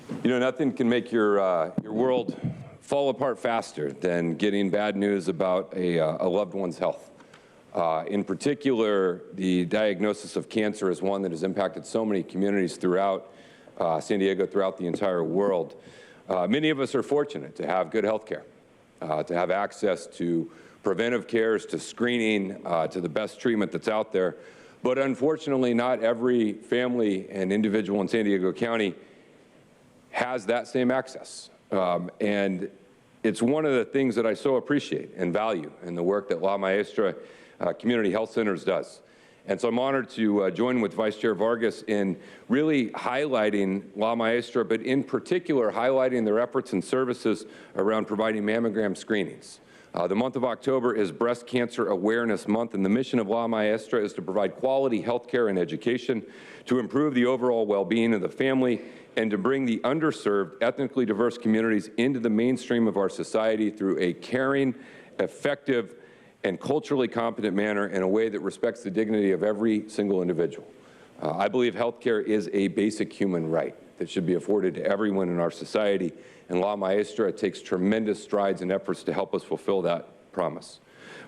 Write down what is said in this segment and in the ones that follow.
You know, nothing can make your world fall apart faster than getting bad news about a loved one's health. In particular, the diagnosis of cancer is one that has impacted so many communities throughout San Diego, throughout the entire world. Many of us are fortunate to have good health care, to have access to preventive cares, to screening, to the best treatment that's out there. But unfortunately, not every family and individual in San Diego County has that same access. And it's one of the things that I so appreciate and value in the work that La Maestra Community Health Centers does. And so I'm honored to join with Vice Chair Vargas in really highlighting La Maestra, but in particular highlighting their efforts and services around providing mammogram screenings. The month of October is Breast Cancer Awareness Month, and the mission of La Maestra is to provide quality health care and education, to improve the overall well-being of the family, and to bring the underserved, ethnically diverse communities into the mainstream of our society through a caring, effective, and culturally competent manner in a way that respects the dignity of every single individual. I believe healthcare is a basic human right that should be afforded to everyone in our society, and La Maestra takes tremendous strides and efforts to help us fulfill that promise.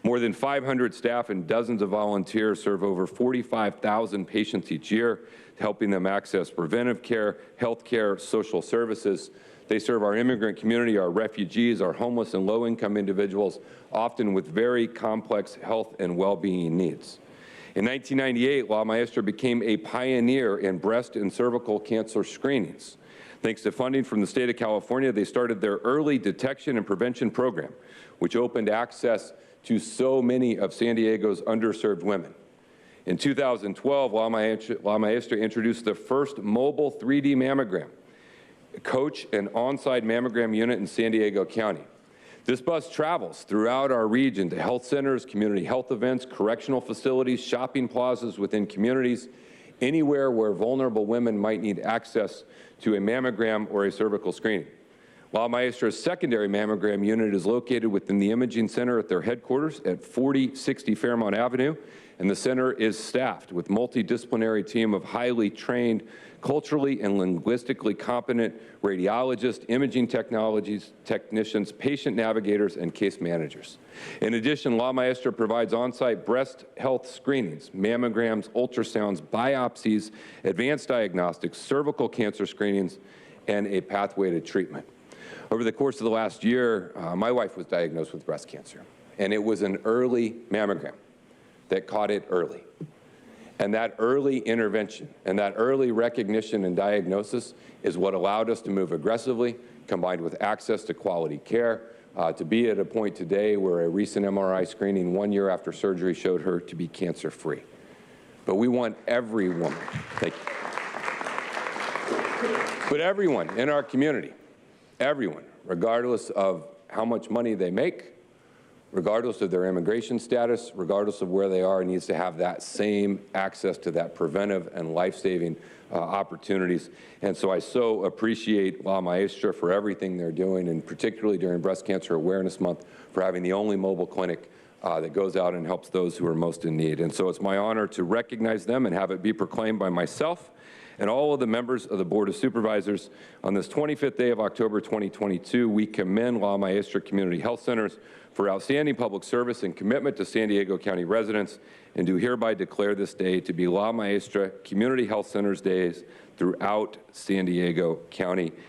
More than 500 staff and dozens of volunteers serve over 45,000 patients each year, helping them access preventive care, health care, social services. They serve our immigrant community, our refugees, our homeless and low-income individuals, often with very complex health and well-being needs. In 1998, La Maestra became a pioneer in breast and cervical cancer screenings. Thanks to funding from the state of California, they started their early detection and prevention program, which opened access to so many of San Diego's underserved women. In 2012, La Maestra introduced the first mobile 3D mammogram, coach and on-site mammogram unit in San Diego County. This bus travels throughout our region to health centers, community health events, correctional facilities, shopping plazas within communities, anywhere where vulnerable women might need access to a mammogram or a cervical screening. La Maestra's secondary mammogram unit is located within the imaging center at their headquarters at 4060 Fairmont Avenue, and the center is staffed with a multidisciplinary team of highly trained, culturally and linguistically competent radiologists, imaging technicians, patient navigators, and case managers. In addition, La Maestra provides on-site breast health screenings, mammograms, ultrasounds, biopsies, advanced diagnostics, cervical cancer screenings, and a pathway to treatment. Over the course of the last year, my wife was diagnosed with breast cancer, and it was an early mammogram that caught it early. And that early intervention and that early recognition and diagnosis is what allowed us to move aggressively, combined with access to quality care, to be at a point today where a recent MRI screening 1 year after surgery showed her to be cancer-free. But we want every woman, thank you, but everyone in our community, everyone, regardless of how much money they make, regardless of their immigration status, regardless of where they are, needs to have that same access to that preventive and life-saving opportunities. And so I so appreciate La Maestra for everything they're doing, and particularly during Breast Cancer Awareness Month, for having the only mobile clinic that goes out and helps those who are most in need. And so it's my honor to recognize them and have it be proclaimed by myself and all of the members of the Board of Supervisors. On this 25th day of October 2022, we commend La Maestra Community Health Centers for outstanding public service and commitment to San Diego County residents, and do hereby declare this day to be La Maestra Community Health Centers Days throughout San Diego County.